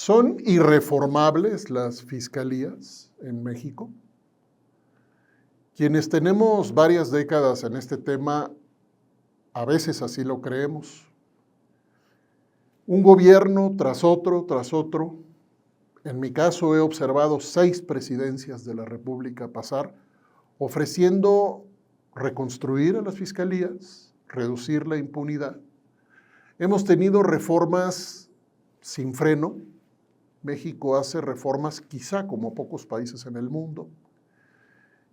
¿Son irreformables las fiscalías en México? Quienes tenemos varias décadas en este tema, a veces así lo creemos. Un gobierno tras otro, en mi caso he observado 6 presidencias de la República pasar, ofreciendo reconstruir a las fiscalías, reducir la impunidad. Hemos tenido reformas sin freno. México hace reformas quizá como pocos países en el mundo.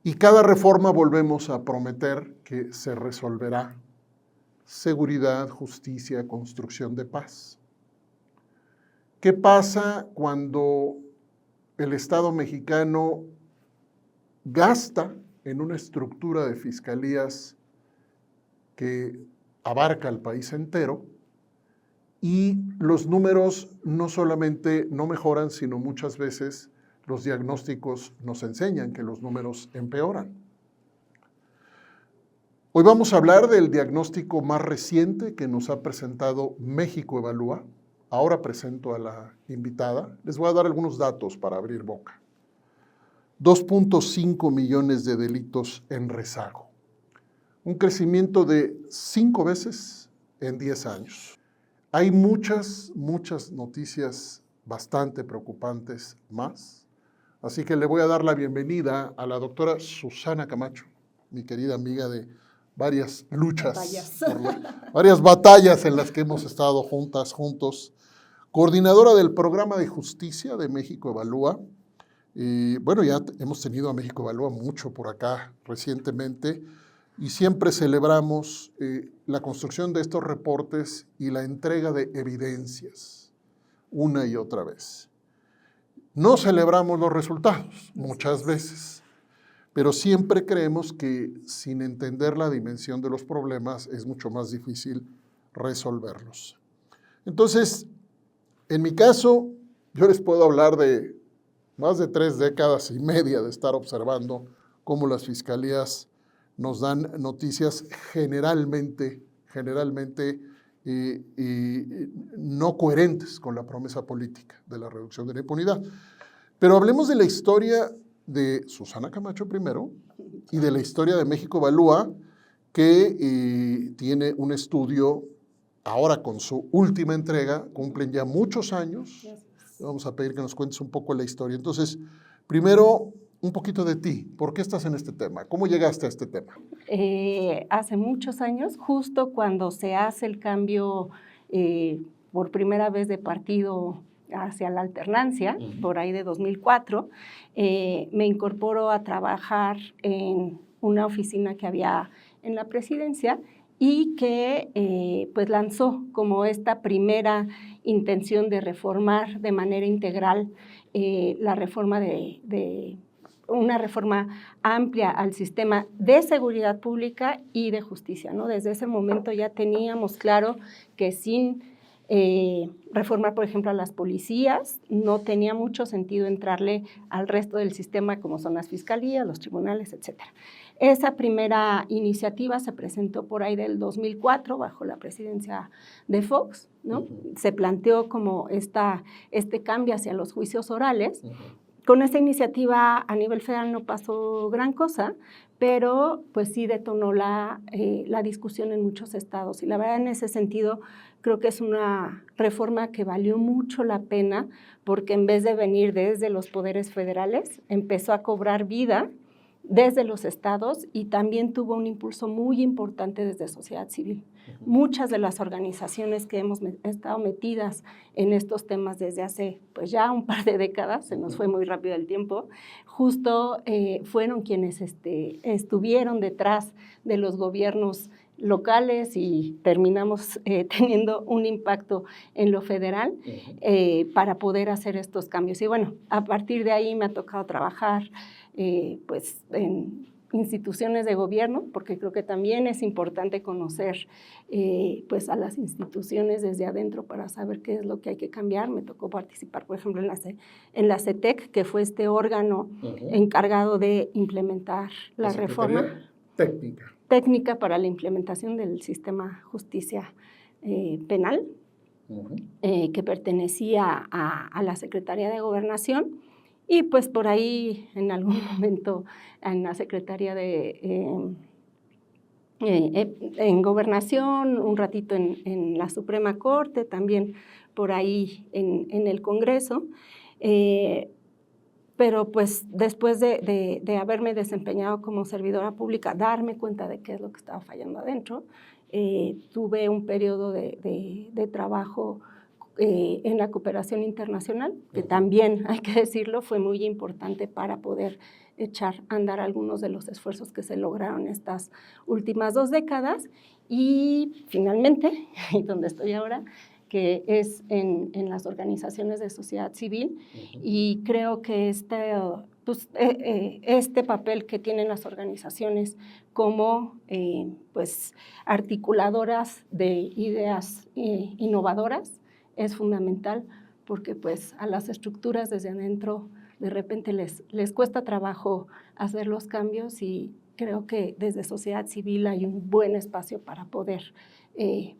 Y cada reforma volvemos a prometer que se resolverá. Seguridad, justicia, construcción de paz. ¿Qué pasa cuando el Estado mexicano gasta en una estructura de fiscalías que abarca al país entero y los números no solamente no mejoran, sino muchas veces los diagnósticos nos enseñan que los números empeoran? Hoy vamos a hablar del diagnóstico más reciente que nos ha presentado México Evalúa. Ahora presento a la invitada. Les voy a dar algunos datos para abrir boca. 2.5 millones de delitos en rezago. Un crecimiento de 5 veces en 10 años. Hay muchas noticias bastante preocupantes más. Así que le voy a dar la bienvenida a la doctora Susana Camacho, mi querida amiga de varias luchas, varias batallas en las que hemos estado juntos, coordinadora del programa de justicia de México Evalúa. Bueno, ya hemos tenido a México Evalúa mucho por acá recientemente y siempre celebramos la construcción de estos reportes y la entrega de evidencias una y otra vez. No celebramos los resultados muchas veces, pero siempre creemos que sin entender la dimensión de los problemas es mucho más difícil resolverlos. Entonces, en mi caso, yo les puedo hablar de más de 3 décadas y media de estar observando cómo las fiscalías nos dan noticias generalmente no coherentes con la promesa política de la reducción de la impunidad. Pero hablemos de la historia de Susana Camacho primero y de la historia de México Evalúa, que tiene un estudio, ahora con su última entrega, cumplen ya muchos años. Vamos a pedir que nos cuentes un poco la historia. Entonces, primero, un poquito de ti. ¿Por qué estás en este tema? ¿Cómo llegaste a este tema? Hace muchos años, justo cuando se hace el cambio por primera vez de partido hacia la alternancia, por ahí de 2004, me incorporo a trabajar en una oficina que había en la presidencia y que pues lanzó como esta primera intención de reformar de manera integral la reforma una reforma amplia al sistema de seguridad pública y de justicia, ¿no? Desde ese momento ya teníamos claro que sin reformar, por ejemplo, a las policías, no tenía mucho sentido entrarle al resto del sistema como son las fiscalías, los tribunales, etc. Esa primera iniciativa se presentó por ahí del 2004 bajo la presidencia de Fox, ¿no? Se planteó como este cambio hacia los juicios orales. Con esta iniciativa a nivel federal no pasó gran cosa, pero pues sí detonó la discusión en muchos estados. Y la verdad, en ese sentido, creo que es una reforma que valió mucho la pena, porque en vez de venir desde los poderes federales, empezó a cobrar vida desde los estados y también tuvo un impulso muy importante desde sociedad civil. Muchas de las organizaciones que hemos estado metidas en estos temas desde hace pues ya un par de décadas, se nos fue muy rápido el tiempo, justo fueron quienes estuvieron detrás de los gobiernos locales y terminamos teniendo un impacto en lo federal para poder hacer estos cambios. Y bueno, a partir de ahí me ha tocado trabajar pues en instituciones de gobierno, porque creo que también es importante conocer pues a las instituciones desde adentro para saber qué es lo que hay que cambiar. Me tocó participar, por ejemplo, en la CETEC, que fue este órgano encargado de implementar la reforma técnica para la implementación del sistema justicia penal. que pertenecía a la Secretaría de Gobernación, y pues por ahí en algún momento en la Secretaría en Gobernación, un ratito en la Suprema Corte, también por ahí en el Congreso, pero pues después de haberme desempeñado como servidora pública, darme cuenta de qué es lo que estaba fallando adentro, tuve un periodo de trabajo en la cooperación internacional, que también, hay que decirlo, fue muy importante para poder echar a andar algunos de los esfuerzos que se lograron estas últimas 2 décadas, y finalmente, donde estoy ahora, que es en las organizaciones de sociedad civil, y creo que este papel que tienen las organizaciones como pues, articuladoras de ideas innovadoras es fundamental, porque pues, a las estructuras desde adentro de repente les cuesta trabajo hacer los cambios, y creo que desde sociedad civil hay un buen espacio para poder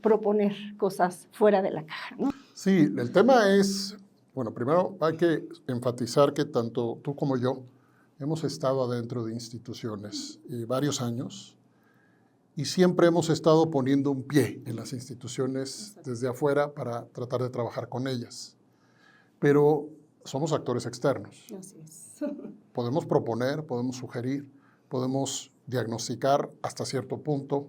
proponer cosas fuera de la caja, ¿no? Sí, el tema es, bueno, primero hay que enfatizar que tanto tú como yo hemos estado adentro de instituciones varios años, y siempre hemos estado poniendo un pie en las instituciones desde afuera para tratar de trabajar con ellas. Pero somos actores externos. Así es. Podemos proponer, podemos sugerir, podemos diagnosticar hasta cierto punto.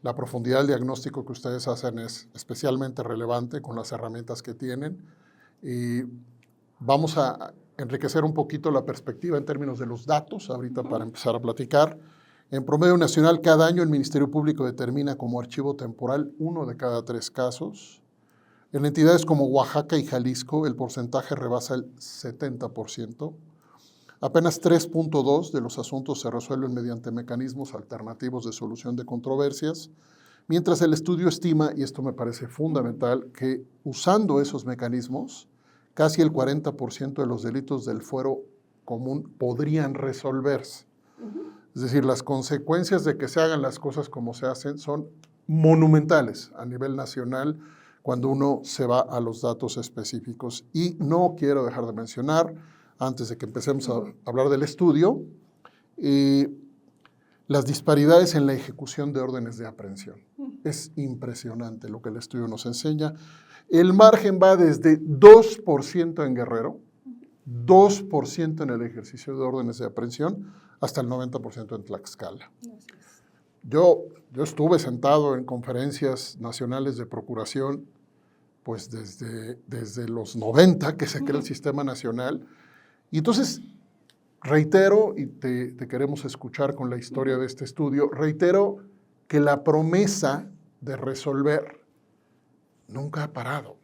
La profundidad del diagnóstico que ustedes hacen es especialmente relevante con las herramientas que tienen, y vamos a enriquecer un poquito la perspectiva en términos de los datos ahorita para empezar a platicar. En promedio nacional, cada año el Ministerio Público determina como archivo temporal 1 de cada 3 casos. En entidades como Oaxaca y Jalisco, el porcentaje rebasa el 70%. Apenas 3.2 de los asuntos se resuelven mediante mecanismos alternativos de solución de controversias, mientras el estudio estima, y esto me parece fundamental, que usando esos mecanismos, casi el 40% de los delitos del fuero común podrían resolverse. Es decir, las consecuencias de que se hagan las cosas como se hacen son monumentales a nivel nacional cuando uno se va a los datos específicos. Y no quiero dejar de mencionar, antes de que empecemos a hablar del estudio, las disparidades en la ejecución de órdenes de aprehensión. Es impresionante lo que el estudio nos enseña. El margen va desde 2% en Guerrero, 2% en el ejercicio de órdenes de aprehensión, hasta el 90% en Tlaxcala. Yo estuve sentado en conferencias nacionales de procuración, pues desde los 90 que se crea el sistema nacional, y entonces reitero, y te queremos escuchar con la historia de este estudio, reitero que la promesa de resolver nunca ha parado.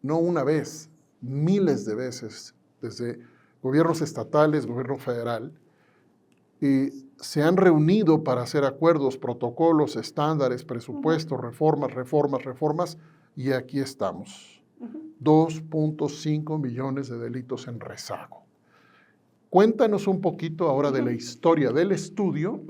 No una vez, miles de veces, desde gobiernos estatales, gobierno federal, se han reunido para hacer acuerdos, protocolos, estándares, presupuestos, reformas, y aquí estamos. 2.5 millones de delitos en rezago. Cuéntanos un poquito ahora de la historia del estudio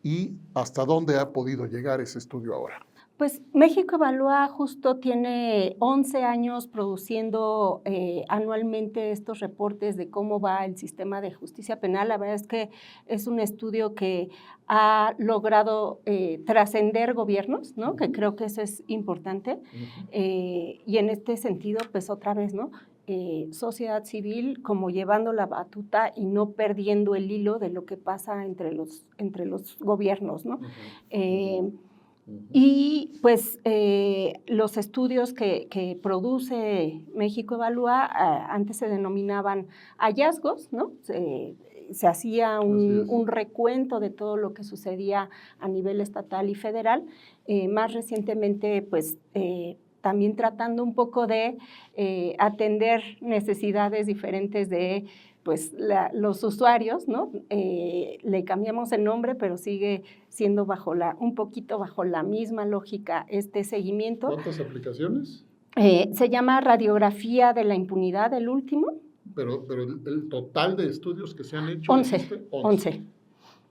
y hasta dónde ha podido llegar ese estudio ahora. Pues México Evalúa justo tiene 11 años produciendo anualmente estos reportes de cómo va el sistema de justicia penal. La verdad es que es un estudio que ha logrado trascender gobiernos, ¿no? Que creo que eso es importante. Y en este sentido, pues otra vez, ¿no? Sociedad civil como llevando la batuta y no perdiendo el hilo de lo que pasa entre los gobiernos, ¿no? Y pues los estudios que produce México Evalúa antes se denominaban hallazgos, ¿no? Se hacía un recuento de todo lo que sucedía a nivel estatal y federal. Más recientemente, pues también tratando un poco de atender necesidades diferentes de pues los usuarios, ¿no? Le cambiamos el nombre, pero sigue siendo un poquito bajo la misma lógica este seguimiento. ¿Cuántas aplicaciones? Se llama Radiografía de la Impunidad, el último. Pero el total de estudios que se han hecho... 11.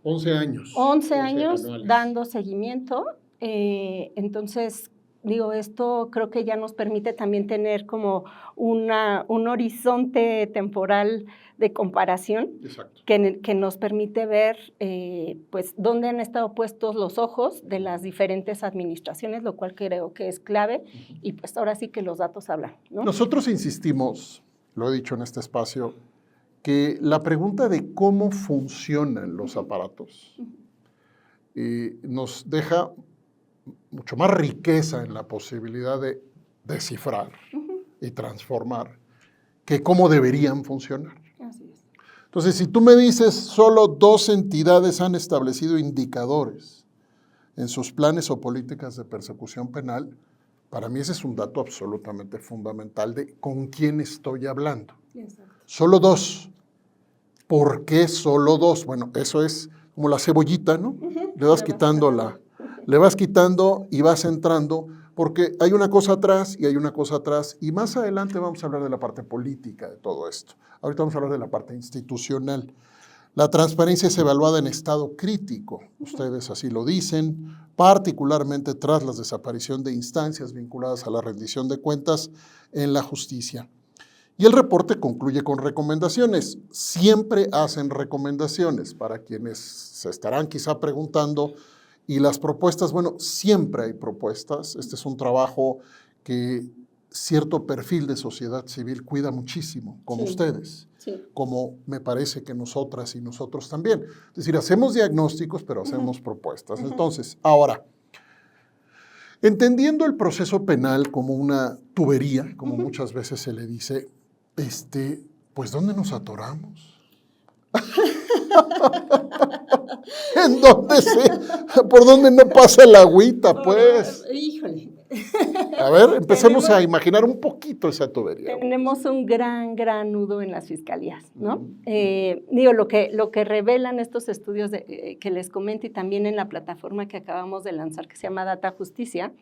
11 años. 11 años anuales. dando seguimiento. Entonces, digo, esto creo que ya nos permite también tener como un horizonte temporal de comparación. Exacto. Que nos permite ver pues dónde han estado puestos los ojos de las diferentes administraciones, lo cual creo que es clave, y pues ahora sí que los datos hablan, ¿no? Nosotros insistimos, lo he dicho en este espacio, que la pregunta de cómo funcionan los aparatos nos deja mucho más riqueza en la posibilidad de descifrar y transformar que cómo deberían funcionar. Así es. Entonces, si tú me dices, solo 2 entidades han establecido indicadores en sus planes o políticas de persecución penal, para mí ese es un dato absolutamente fundamental de con quién estoy hablando. Exacto. Solo 2. ¿Por qué solo 2? Bueno, eso es como la cebollita, ¿no? Le vas quitando le vas quitando y vas entrando, porque hay una cosa atrás y hay una cosa atrás, y más adelante vamos a hablar de la parte política de todo esto. Ahorita vamos a hablar de la parte institucional. La transparencia es evaluada en estado crítico, ustedes así lo dicen, particularmente tras la desaparición de instancias vinculadas a la rendición de cuentas en la justicia. Y el reporte concluye con recomendaciones. Siempre hacen recomendaciones para quienes se estarán quizá preguntando. Y las propuestas, bueno, siempre hay propuestas. Este es un trabajo que cierto perfil de sociedad civil cuida muchísimo, como ustedes, como me parece que nosotras y nosotros también. Es decir, hacemos diagnósticos, pero hacemos propuestas. Entonces, ahora, entendiendo el proceso penal como una tubería, como muchas veces se le dice, pues ¿dónde nos atoramos? ¿Por dónde no pasa el agüita, pues? Híjole. A ver, empecemos a imaginar un poquito esa tubería. Tenemos un gran nudo en las fiscalías, ¿no? Digo, lo que revelan estos estudios que les comento y también en la plataforma que acabamos de lanzar que se llama Data Justicia,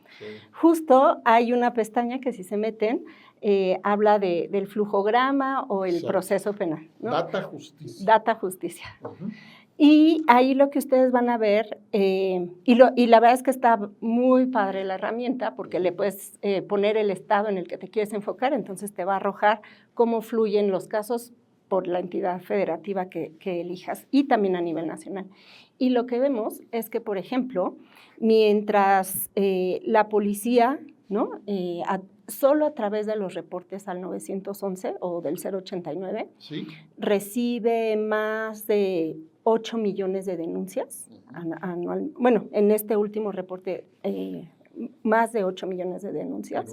justo hay una pestaña que si se meten, habla del flujograma o el proceso penal, ¿no? Data Justicia. Data Justicia. Y ahí lo que ustedes van a ver, y la verdad es que está muy padre la herramienta porque le puedes poner el estado en el que te quieres enfocar, entonces te va a arrojar cómo fluyen los casos por la entidad federativa que elijas y también a nivel nacional. Y lo que vemos es que, por ejemplo, mientras la policía, ¿no? Solo a través de los reportes al 911 o del 089, recibe más de 8 millones de denuncias anual. Bueno, en este último reporte, más de 8 millones de denuncias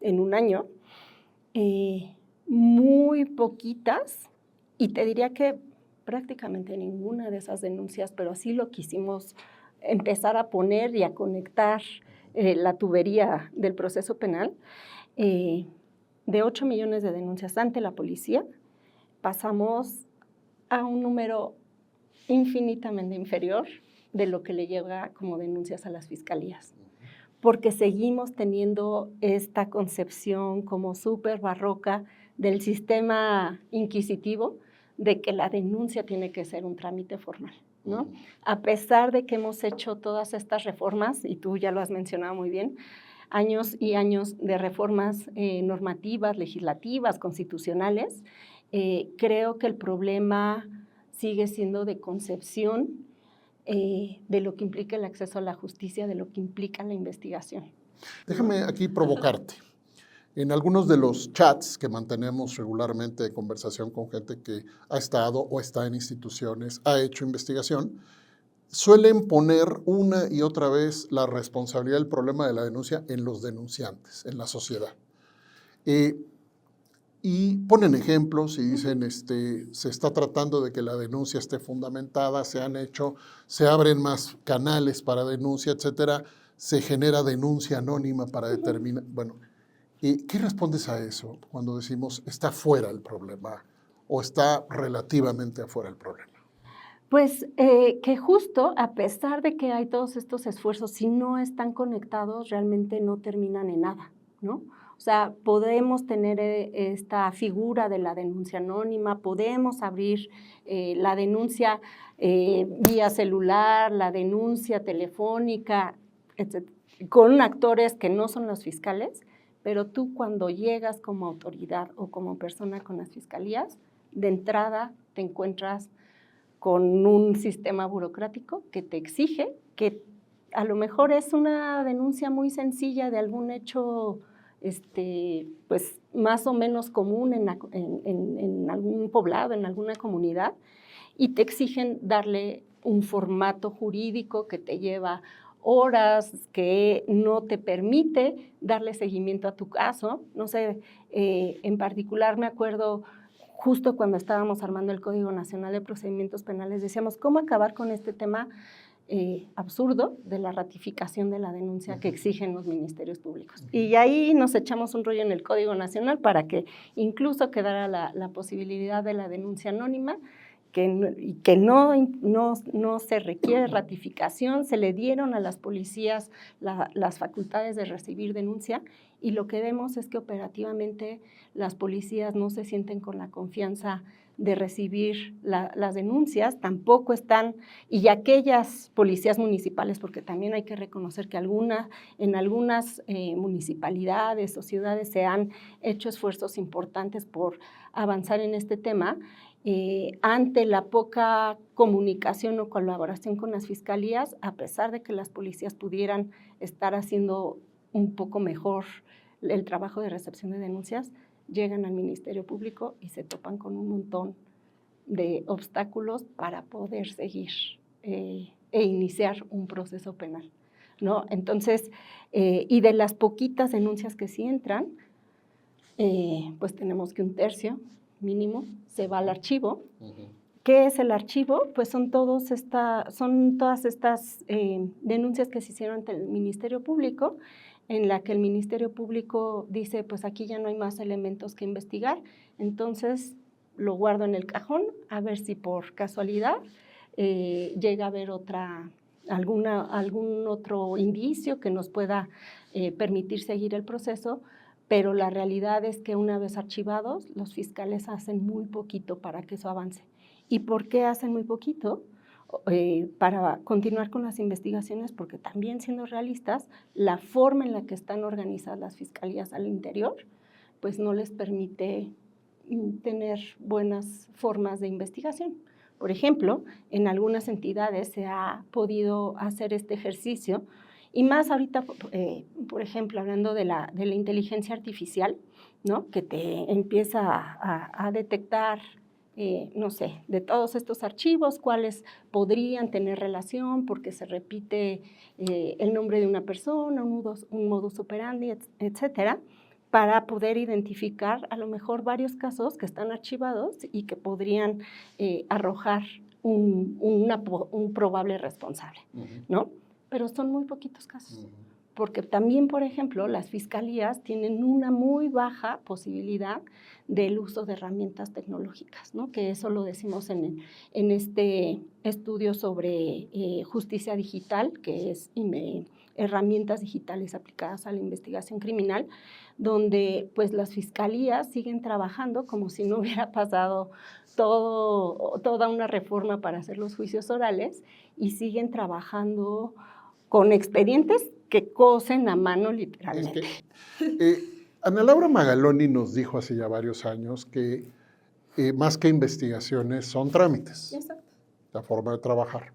en un año. Muy poquitas, y te diría que prácticamente ninguna de esas denuncias, pero así lo quisimos empezar a poner y a conectar la tubería del proceso penal. De 8 millones de denuncias ante la policía, pasamos a un número infinitamente inferior de lo que le llega como denuncias a las fiscalías, porque seguimos teniendo esta concepción como súper barroca del sistema inquisitivo de que la denuncia tiene que ser un trámite formal, ¿no? A pesar de que hemos hecho todas estas reformas, y tú ya lo has mencionado muy bien, años y años de reformas normativas, legislativas, constitucionales, creo que el problema sigue siendo de concepción de lo que implica el acceso a la justicia, de lo que implica la investigación. Déjame aquí provocarte. En algunos de los chats que mantenemos regularmente de conversación con gente que ha estado o está en instituciones, ha hecho investigación, suelen poner una y otra vez la responsabilidad del problema de la denuncia en los denunciantes, en la sociedad. Y ponen ejemplos y dicen, se está tratando de que la denuncia esté fundamentada, se abren más canales para denuncia, etcétera, se genera denuncia anónima para determinar, bueno, ¿qué respondes a eso cuando decimos está fuera el problema o está relativamente afuera el problema? Pues que justo a pesar de que hay todos estos esfuerzos, si no están conectados, realmente no terminan en nada, ¿no? O sea, podemos tener esta figura de la denuncia anónima, podemos abrir la denuncia vía celular, la denuncia telefónica, etc. con actores que no son los fiscales, pero tú cuando llegas como autoridad o como persona con las fiscalías, de entrada te encuentras con un sistema burocrático que te exige, que a lo mejor es una denuncia muy sencilla de algún hecho pues más o menos común en algún poblado, en alguna comunidad, y te exigen darle un formato jurídico que te lleva horas, que no te permite darle seguimiento a tu caso. No sé, en particular me acuerdo justo cuando estábamos armando el Código Nacional de Procedimientos Penales, decíamos, ¿cómo acabar con este tema absurdo de la ratificación de la denuncia que exigen los ministerios públicos? Y ahí nos echamos un rollo en el Código Nacional para que incluso quedara la posibilidad de la denuncia anónima, que no se requiere ratificación, se le dieron a las policías las facultades de recibir denuncia, y lo que vemos es que operativamente las policías no se sienten con la confianza de recibir las denuncias, tampoco están, y aquellas policías municipales, porque también hay que reconocer que en algunas municipalidades o ciudades se han hecho esfuerzos importantes por avanzar en este tema, ante la poca comunicación o colaboración con las fiscalías, a pesar de que las policías pudieran estar haciendo un poco mejor el trabajo de recepción de denuncias, llegan al Ministerio Público y se topan con un montón de obstáculos para poder seguir e iniciar un proceso penal, ¿no? Entonces, y de las poquitas denuncias que sí entran, pues tenemos que un tercio mínimo se va al archivo. ¿Qué es el archivo? Pues son todas estas denuncias que se hicieron ante el Ministerio Público, en la que el Ministerio Público dice, pues aquí ya no hay más elementos que investigar, entonces lo guardo en el cajón, a ver si por casualidad llega a haber algún otro indicio que nos pueda permitir seguir el proceso, pero la realidad es que una vez archivados, los fiscales hacen muy poquito para que eso avance. ¿Y por qué hacen muy poquito? Para continuar con las investigaciones, porque también, siendo realistas, la forma en la que están organizadas las fiscalías al interior, pues no les permite tener buenas formas de investigación. Por ejemplo, en algunas entidades se ha podido hacer este ejercicio, y más ahorita, por ejemplo, hablando de la inteligencia artificial, ¿no? Que te empieza a detectar, no sé, de todos estos archivos, cuáles podrían tener relación porque se repite el nombre de una persona, un modus operandi, etcétera, para poder identificar a lo mejor varios casos que están archivados y que podrían arrojar un probable responsable, ¿no? Pero son muy poquitos casos, porque también, por ejemplo, las fiscalías tienen una muy baja posibilidad del uso de herramientas tecnológicas, ¿no? Que eso lo decimos en este estudio sobre justicia digital, que es herramientas digitales aplicadas a la investigación criminal, donde pues las fiscalías siguen trabajando como si no hubiera pasado toda una reforma para hacer los juicios orales, y siguen trabajando con expedientes que cosen a mano literalmente. Ana Laura Magaloni nos dijo hace ya varios años que más que investigaciones son trámites. Exacto. La forma de trabajar.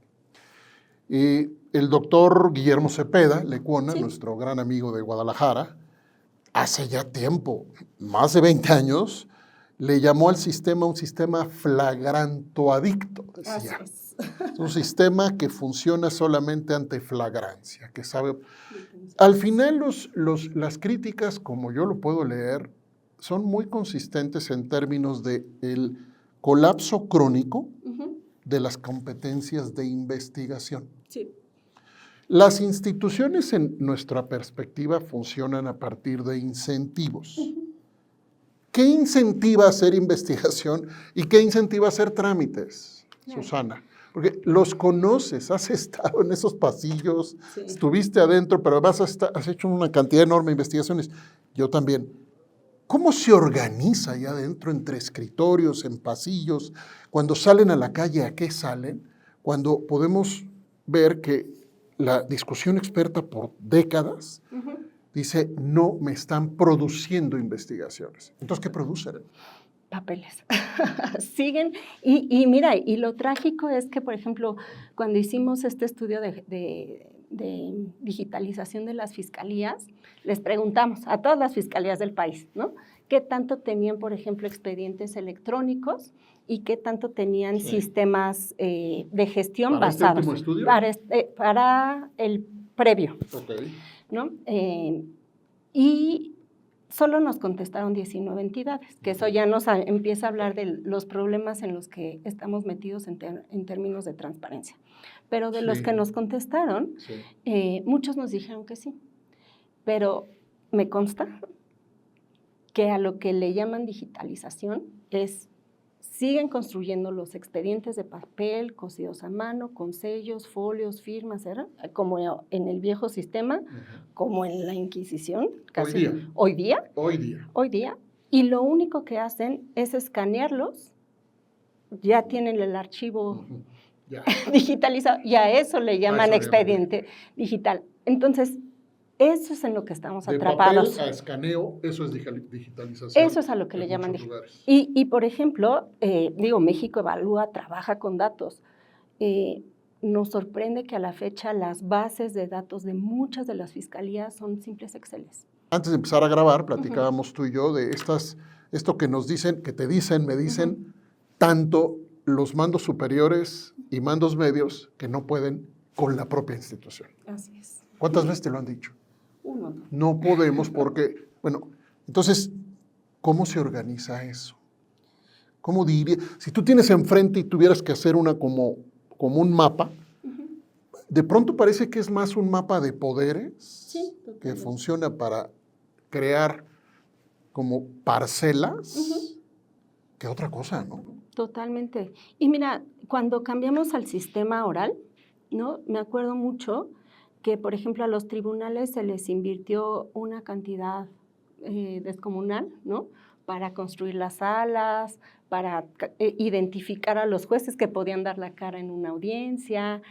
El doctor Guillermo Cepeda Lecuona, Sí. nuestro gran amigo de Guadalajara, hace ya tiempo, más de 20 años, le llamó al sistema un sistema flagrantoadicto, decía. Así es. Es un sistema que funciona solamente ante flagrancia, que sabe... Al final las críticas, como yo lo puedo leer, son muy consistentes en términos de el colapso crónico de las competencias de investigación. Sí. Las instituciones, en nuestra perspectiva, funcionan a partir de incentivos. ¿Qué incentiva hacer investigación y qué incentiva hacer trámites, Susana? Porque los conoces, has estado en esos pasillos, Sí. estuviste adentro, pero además has hecho una cantidad enorme de investigaciones. Yo también. ¿Cómo se organiza allá adentro, entre escritorios, en pasillos? Cuando salen a la calle, ¿a qué salen? Cuando podemos ver que la discusión experta por décadas dice, no me están produciendo investigaciones. Entonces, ¿qué producen? Papeles. Siguen. Y mira, y lo trágico es que, por ejemplo, cuando hicimos este estudio de digitalización de las fiscalías, les preguntamos a todas las fiscalías del país, ¿no? ¿Qué tanto tenían, por ejemplo, expedientes electrónicos y qué tanto tenían sistemas de gestión ¿Para basados? este último estudio? Para el previo, ¿no? Y solo nos contestaron 19 entidades, que eso ya nos empieza a hablar de los problemas en los que estamos metidos en términos de transparencia. Pero de los que nos contestaron, muchos nos dijeron que sí. Pero me consta que a lo que le llaman digitalización siguen construyendo los expedientes de papel, cosidos a mano, con sellos, folios, firmas, ¿verdad? Como en el viejo sistema, como en la Inquisición. Casi. Hoy día. Y lo único que hacen es escanearlos, ya tienen el archivo digitalizado, y a eso le llaman expediente digital. Entonces, eso es en lo que estamos atrapados. De papel a escaneo, eso es digitalización. Eso es a lo que le llaman digitalización. Y, por ejemplo, México Evalúa, trabaja con datos. Nos sorprende que a la fecha las bases de datos de muchas de las fiscalías son simples Exceles. Antes de empezar a grabar, platicábamos tú y yo de esto que nos dicen, que te dicen, me dicen, tanto los mandos superiores y mandos medios que no pueden con la propia institución. Así es. ¿Cuántas veces te lo han dicho? Uno. No podemos porque, bueno, entonces, ¿cómo se organiza eso? ¿Cómo diría? Si tú tienes enfrente y tuvieras que hacer como un mapa, de pronto parece que es más un mapa de poderes que funciona para crear como parcelas que otra cosa, ¿no? Totalmente. Y mira, cuando cambiamos al sistema oral, ¿no? Me acuerdo mucho que, por ejemplo, a los tribunales se les invirtió una cantidad descomunal, ¿no? Para construir las salas, para identificar a los jueces que podían dar la cara en una audiencia,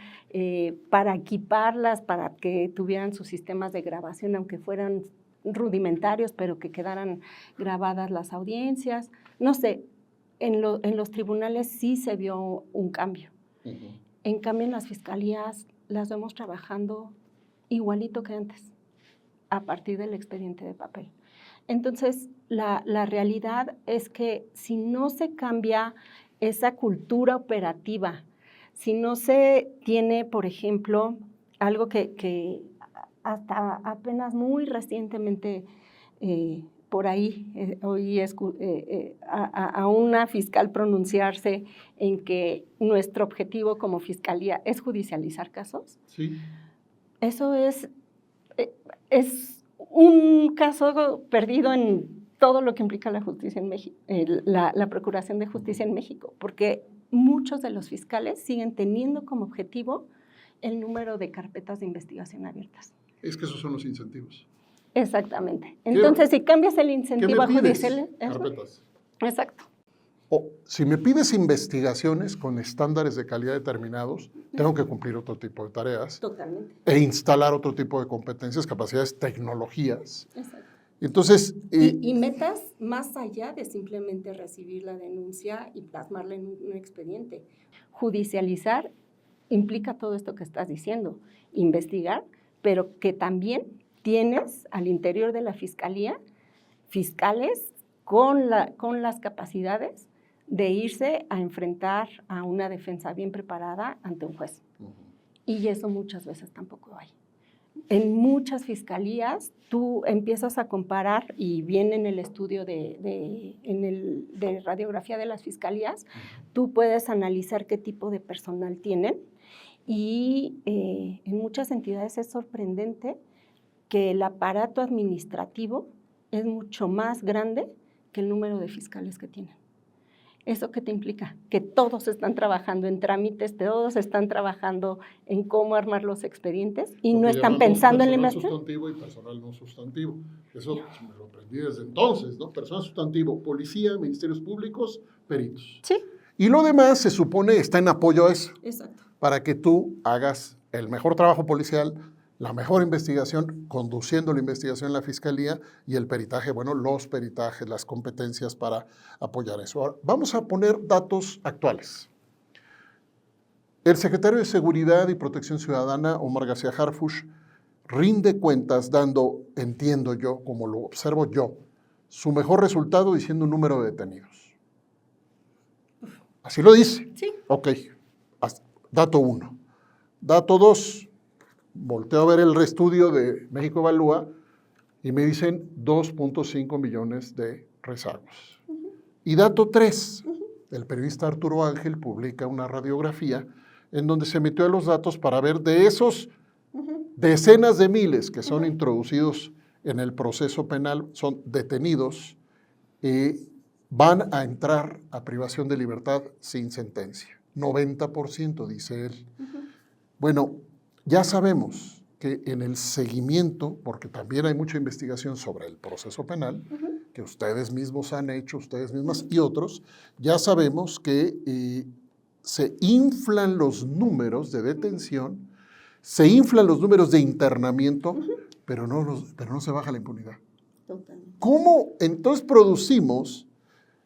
para equiparlas, para que tuvieran sus sistemas de grabación, aunque fueran rudimentarios, pero que quedaran grabadas las audiencias. No sé, en los tribunales sí se vio un cambio. En cambio, en las fiscalías las vemos trabajando igualito que antes, a partir del expediente de papel. Entonces, la realidad es que si no se cambia esa cultura operativa, si no se tiene, por ejemplo, algo que hasta apenas muy recientemente por ahí oí a una fiscal pronunciarse en que nuestro objetivo como fiscalía es judicializar casos. Sí. Eso es un caso perdido en todo lo que implica la justicia en México, la Procuración de Justicia en México, porque muchos de los fiscales siguen teniendo como objetivo el número de carpetas de investigación abiertas. Es que esos son los incentivos. Exactamente. Entonces, si cambias el incentivo a judicial... Carpetas. Exacto. O si me pides investigaciones con estándares de calidad determinados, tengo que cumplir otro tipo de tareas. Totalmente. E instalar otro tipo de competencias, capacidades, tecnologías. Exacto. Entonces... y metas más allá de simplemente recibir la denuncia y plasmarla en un expediente. Judicializar implica todo esto que estás diciendo. Investigar, pero que también tienes al interior de la fiscalía fiscales con las capacidades de irse a enfrentar a una defensa bien preparada ante un juez. Y eso muchas veces tampoco hay. En muchas fiscalías tú empiezas a comparar, y viene en el estudio de radiografía de las fiscalías, tú puedes analizar qué tipo de personal tienen, y en muchas entidades es sorprendente que el aparato administrativo es mucho más grande que el número de fiscales que tienen. ¿Eso qué te implica? Que todos están trabajando en trámites, todos están trabajando en cómo armar los expedientes y no están pensando en la investigación. Personal sustantivo y personal no sustantivo. Eso me lo aprendí desde entonces, ¿no? Personal sustantivo, policía, ministerios públicos, peritos. Sí. Y lo demás se supone está en apoyo a eso. Exacto. Para que tú hagas el mejor trabajo policial, la mejor investigación, conduciendo la investigación en la Fiscalía y el peritaje, bueno, los peritajes, las competencias para apoyar eso. Ahora, vamos a poner datos actuales. El secretario de Seguridad y Protección Ciudadana, Omar García Harfuch, rinde cuentas dando, entiendo yo, como lo observo yo, su mejor resultado diciendo un número de detenidos. Así lo dice. Sí. Ok, dato 1. Dato 2, volteo a ver el reestudio de México Evalúa y me dicen 2.5 millones de rezagos. Y dato 3, el periodista Arturo Ángel publica una radiografía en donde se metió los datos para ver de esos decenas de miles que son introducidos en el proceso penal, son detenidos y van a entrar a privación de libertad sin sentencia. 90%, dice él. Bueno, ya sabemos que en el seguimiento, porque también hay mucha investigación sobre el proceso penal, que ustedes mismos han hecho, ustedes mismas y otros, ya sabemos que se inflan los números de detención, se inflan los números de internamiento, pero no se baja la impunidad. Totalmente. ¿Cómo entonces producimos,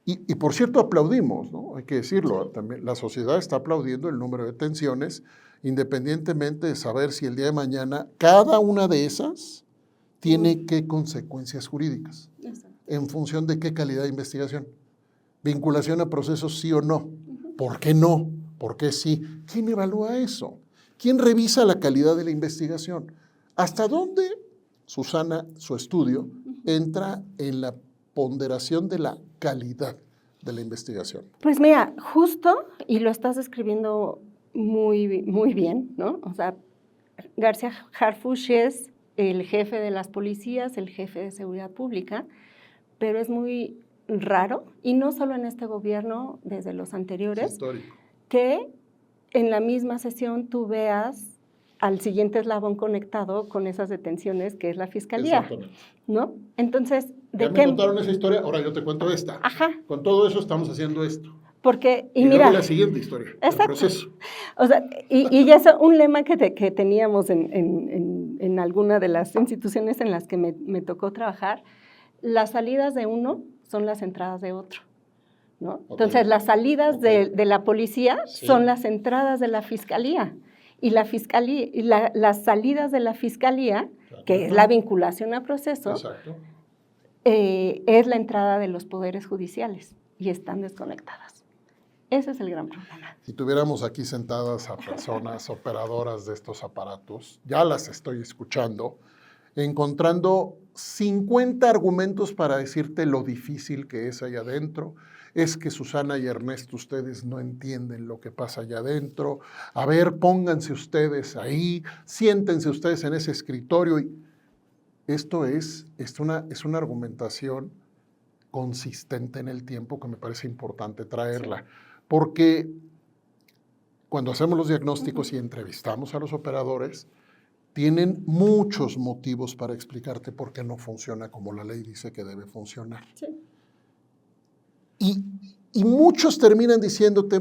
y por cierto aplaudimos, ¿no? Hay que decirlo, sí, también la sociedad está aplaudiendo el número de detenciones, independientemente de saber si el día de mañana cada una de esas tiene qué consecuencias jurídicas, en función de qué calidad de investigación, vinculación a procesos sí o no, ¿por qué no? ¿Por qué sí? ¿Quién evalúa eso? ¿Quién revisa la calidad de la investigación? ¿Hasta dónde, Susana, su estudio, entra en la ponderación de la calidad de la investigación? Pues mira, justo, y lo estás describiendo muy, muy bien, ¿no? O sea, García Harfuch es el jefe de las policías, el jefe de seguridad pública, pero es muy raro, y no solo en este gobierno, desde los anteriores, que en la misma sesión tú veas al siguiente eslabón conectado con esas detenciones, que es la Fiscalía, ¿no? Entonces, ¿de qué? Ya me contaron esa historia, ahora yo te cuento esta. Ajá. Con todo eso estamos haciendo esto. Porque, y mira, luego la siguiente historia, exacto, el proceso. O sea, y ya es un lema que teníamos en alguna de las instituciones en las que me tocó trabajar, las salidas de uno son las entradas de otro, ¿no? Okay. Entonces, las salidas de la policía son las entradas de la Fiscalía. Y la fiscalía, las salidas de la Fiscalía, que es la vinculación a proceso, es la entrada de los poderes judiciales y están desconectadas. Ese es el gran problema. Si tuviéramos aquí sentadas a personas operadoras de estos aparatos, ya las estoy escuchando, encontrando 50 argumentos para decirte lo difícil que es allá adentro. Es que Susana y Ernesto, ustedes no entienden lo que pasa allá adentro. A ver, pónganse ustedes ahí, siéntense ustedes en ese escritorio. Esto es una argumentación consistente en el tiempo que me parece importante traerla. Sí. Porque cuando hacemos los diagnósticos y entrevistamos a los operadores, tienen muchos motivos para explicarte por qué no funciona como la ley dice que debe funcionar. Sí. Y muchos terminan diciéndote,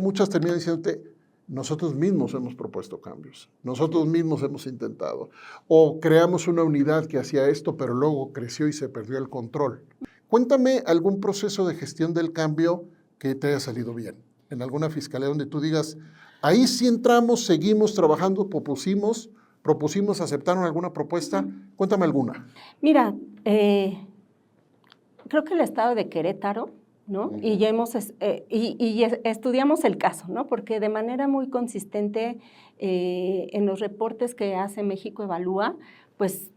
nosotros mismos hemos propuesto cambios, nosotros mismos hemos intentado, o creamos una unidad que hacía esto, pero luego creció y se perdió el control. Cuéntame algún proceso de gestión del cambio que te haya salido bien, en alguna fiscalía donde tú digas, ahí sí entramos, seguimos trabajando, propusimos, aceptaron alguna propuesta. Cuéntame alguna. Mira, creo que el estado de Querétaro, ¿no? Y ya estudiamos el caso, ¿no? Porque de manera muy consistente en los reportes que hace México Evalúa, pues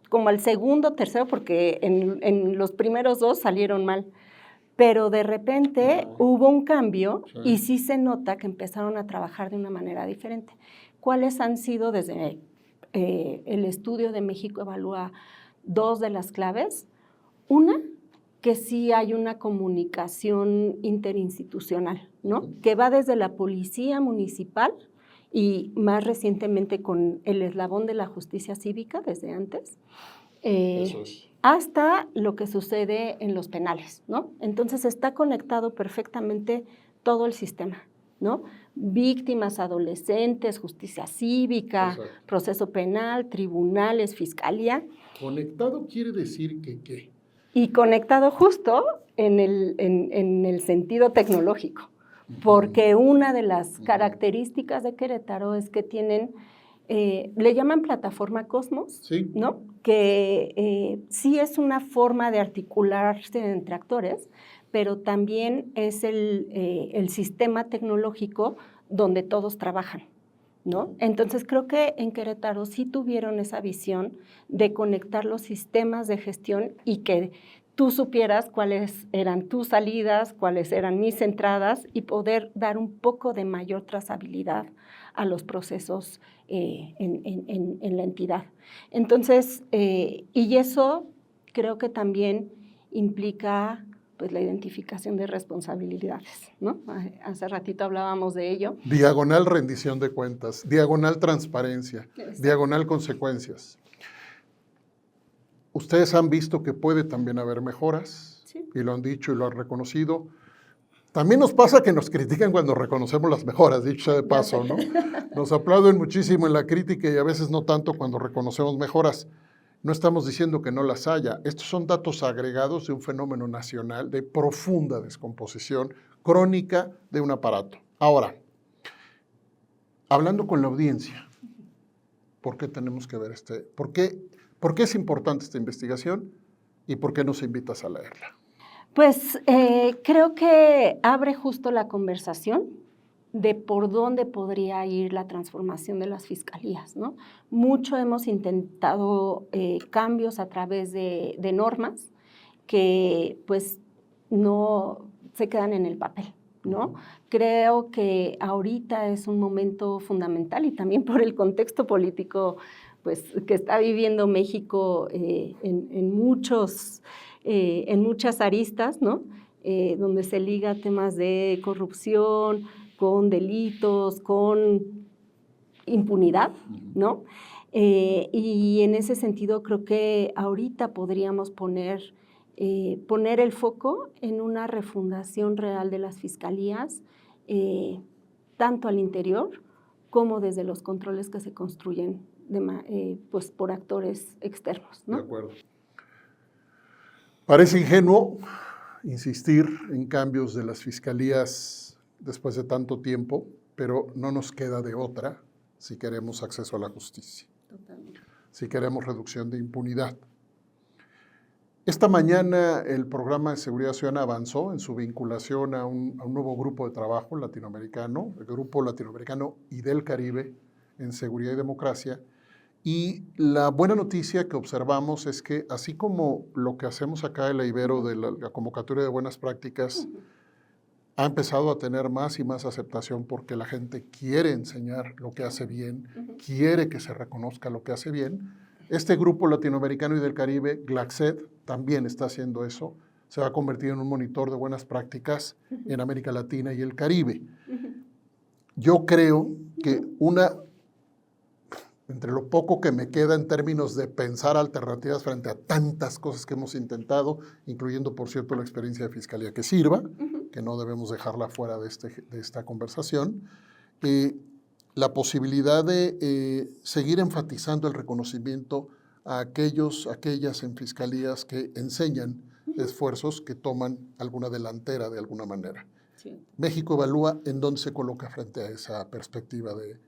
como al segundo, tercero, porque en los primeros dos salieron mal, pero de repente hubo un cambio y sí se nota que empezaron a trabajar de una manera diferente. ¿Cuáles han sido desde el estudio de México Evalúa dos de las claves? Una, que sí hay una comunicación interinstitucional, ¿no? Que va desde la policía municipal y más recientemente con el eslabón de la justicia cívica, desde antes, hasta lo que sucede en los penales, ¿no? Entonces está conectado perfectamente todo el sistema. ¿no? Víctimas, adolescentes, justicia cívica, Exacto. proceso penal, tribunales, fiscalía. Conectado quiere decir que ¿qué? Y conectado justo en el sentido tecnológico, porque una de las características de Querétaro es que tienen, le llaman plataforma Cosmos, Sí. ¿no? Que sí es una forma de articularse entre actores, pero también es el sistema tecnológico donde todos trabajan, ¿no? Entonces creo que en Querétaro sí tuvieron esa visión de conectar los sistemas de gestión y que tú supieras cuáles eran tus salidas, cuáles eran mis entradas y poder dar un poco de mayor trazabilidad a los procesos en la entidad. Entonces, y eso creo que también implica pues la identificación de responsabilidades, ¿no? Hace ratito hablábamos de ello. Diagonal rendición de cuentas, diagonal transparencia, Exacto. diagonal consecuencias. Ustedes han visto que puede también haber mejoras, Sí. y lo han dicho y lo han reconocido. También nos pasa que nos critican cuando reconocemos las mejoras, dicho sea de paso, ¿no? Nos aplauden muchísimo en la crítica y a veces no tanto cuando reconocemos mejoras. No estamos diciendo que no las haya. Estos son datos agregados de un fenómeno nacional de profunda descomposición crónica de un aparato. Ahora, hablando con la audiencia, ¿por qué tenemos que ver por qué es importante esta investigación y por qué nos invitas a leerla? Pues creo que abre justo la conversación de por dónde podría ir la transformación de las fiscalías, ¿no? Mucho hemos intentado cambios a través de normas que pues no se quedan en el papel, ¿no? Creo que ahorita es un momento fundamental y también por el contexto político pues, que está viviendo México en muchas aristas, ¿no? Donde se liga temas de corrupción, con delitos, con impunidad, ¿no? Y en ese sentido creo que ahorita podríamos poner el foco en una refundación real de las fiscalías, tanto al interior como desde los controles que se construyen pues por actores externos, ¿no? De acuerdo. Parece ingenuo insistir en cambios de las fiscalías después de tanto tiempo, pero no nos queda de otra si queremos acceso a la justicia. Totalmente. Si queremos reducción de impunidad. Esta mañana el programa de seguridad ciudadana avanzó en su vinculación a un nuevo grupo de trabajo latinoamericano, el Grupo Latinoamericano y del Caribe en Seguridad y Democracia. Y la buena noticia que observamos es que así como lo que hacemos acá en la Ibero de la convocatoria de buenas prácticas ha empezado a tener más y más aceptación porque la gente quiere enseñar lo que hace bien, quiere que se reconozca lo que hace bien. Este grupo latinoamericano y del Caribe, GLACSED, también está haciendo eso. Se va a convertir en un monitor de buenas prácticas en América Latina y el Caribe. Yo creo que entre lo poco que me queda en términos de pensar alternativas frente a tantas cosas que hemos intentado, incluyendo, por cierto, la experiencia de Fiscalía que sirva, que no debemos dejarla fuera de esta conversación, la posibilidad de seguir enfatizando el reconocimiento a aquellas en fiscalías que enseñan esfuerzos que toman alguna delantera de alguna manera. Sí. México evalúa en dónde se coloca frente a esa perspectiva de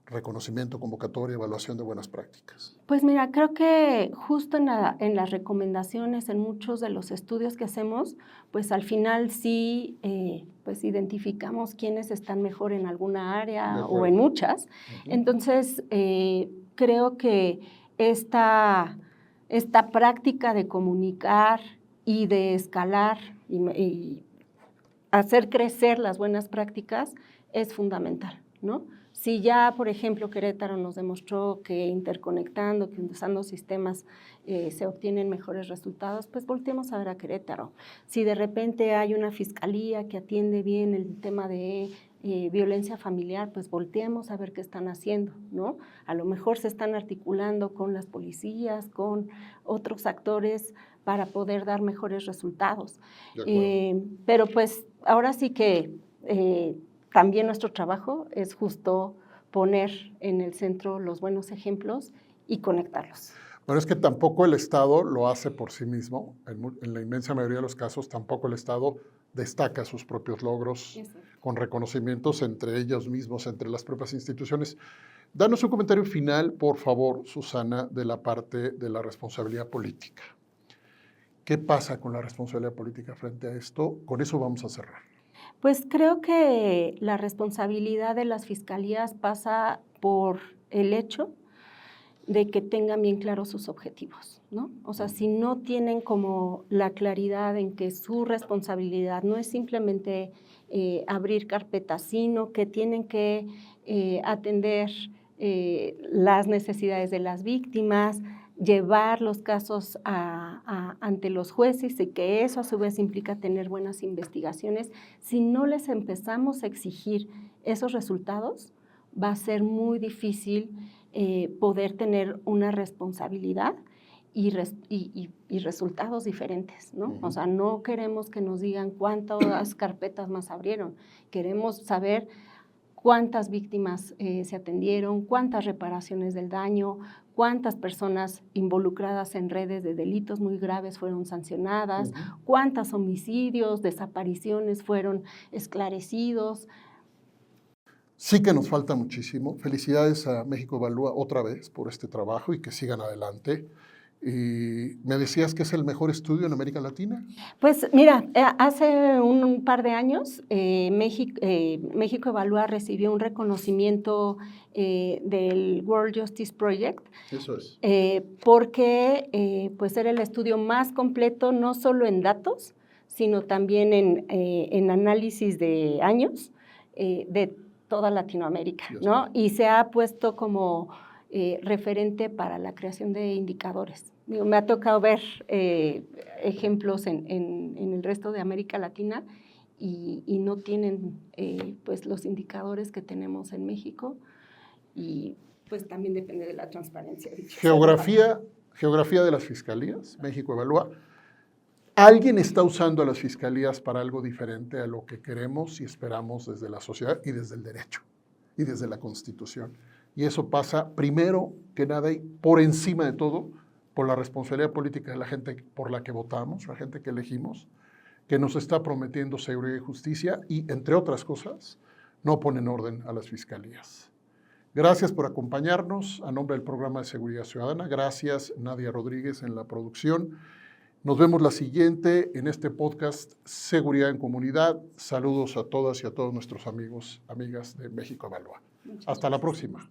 reconocimiento, convocatoria, evaluación de buenas prácticas. Pues mira, creo que justo en las recomendaciones, en muchos de los estudios que hacemos, pues al final sí pues identificamos quiénes están mejor en alguna área o en muchas. Entonces, creo que esta práctica de comunicar y de escalar y hacer crecer las buenas prácticas es fundamental, ¿no? Si ya, por ejemplo, Querétaro nos demostró que interconectando, que usando sistemas se obtienen mejores resultados, pues volteemos a ver a Querétaro. Si de repente hay una fiscalía que atiende bien el tema de violencia familiar, pues volteemos a ver qué están haciendo, ¿no? A lo mejor se están articulando con las policías, con otros actores para poder dar mejores resultados. Pero pues ahora sí que también nuestro trabajo es justo poner en el centro los buenos ejemplos y conectarlos. Bueno, es que tampoco el Estado lo hace por sí mismo. En la inmensa mayoría de los casos, tampoco el Estado destaca sus propios logros con reconocimientos entre ellos mismos, entre las propias instituciones. Danos un comentario final, por favor, Susana, de la parte de la responsabilidad política. ¿Qué pasa con la responsabilidad política frente a esto? Con eso vamos a cerrar. Pues creo que la responsabilidad de las fiscalías pasa por el hecho de que tengan bien claros sus objetivos, ¿no? O sea, si no tienen como la claridad en que su responsabilidad no es simplemente abrir carpetas, sino que tienen que atender las necesidades de las víctimas, llevar los casos ante los jueces y que eso a su vez implica tener buenas investigaciones. Si no les empezamos a exigir esos resultados, va a ser muy difícil poder tener una responsabilidad y resultados diferentes, ¿no? O sea, no queremos que nos digan cuántas carpetas más abrieron, queremos saber cuántas víctimas se atendieron, cuántas reparaciones del daño, cuántas personas involucradas en redes de delitos muy graves fueron sancionadas, cuántos homicidios, desapariciones fueron esclarecidos. Sí que nos falta muchísimo. Felicidades a México Evalúa otra vez por este trabajo y que sigan adelante. Y me decías que es el mejor estudio en América Latina. Pues mira, hace un par de años México Evalúa recibió un reconocimiento del World Justice Project. Eso es. Porque pues era el estudio más completo, no solo en datos, sino también en análisis de años de toda Latinoamérica, ¿no? Y se ha puesto como referente para la creación de indicadores. Digo, me ha tocado ver ejemplos en el resto de América Latina y no tienen pues los indicadores que tenemos en México y pues también depende de la transparencia. Geografía de las fiscalías, México Evalúa. ¿Alguien está usando a las fiscalías para algo diferente a lo que queremos y esperamos desde la sociedad y desde el derecho y desde la Constitución? Y eso pasa, primero que nada, y por encima de todo, por la responsabilidad política de la gente por la que votamos, la gente que elegimos, que nos está prometiendo seguridad y justicia y, entre otras cosas, no ponen orden a las fiscalías. Gracias por acompañarnos a nombre del Programa de Seguridad Ciudadana. Gracias, Nadia Rodríguez, en la producción. Nos vemos la siguiente en este podcast Seguridad en Comunidad. Saludos a todas y a todos nuestros amigos, amigas de México Evalúa. Hasta la próxima.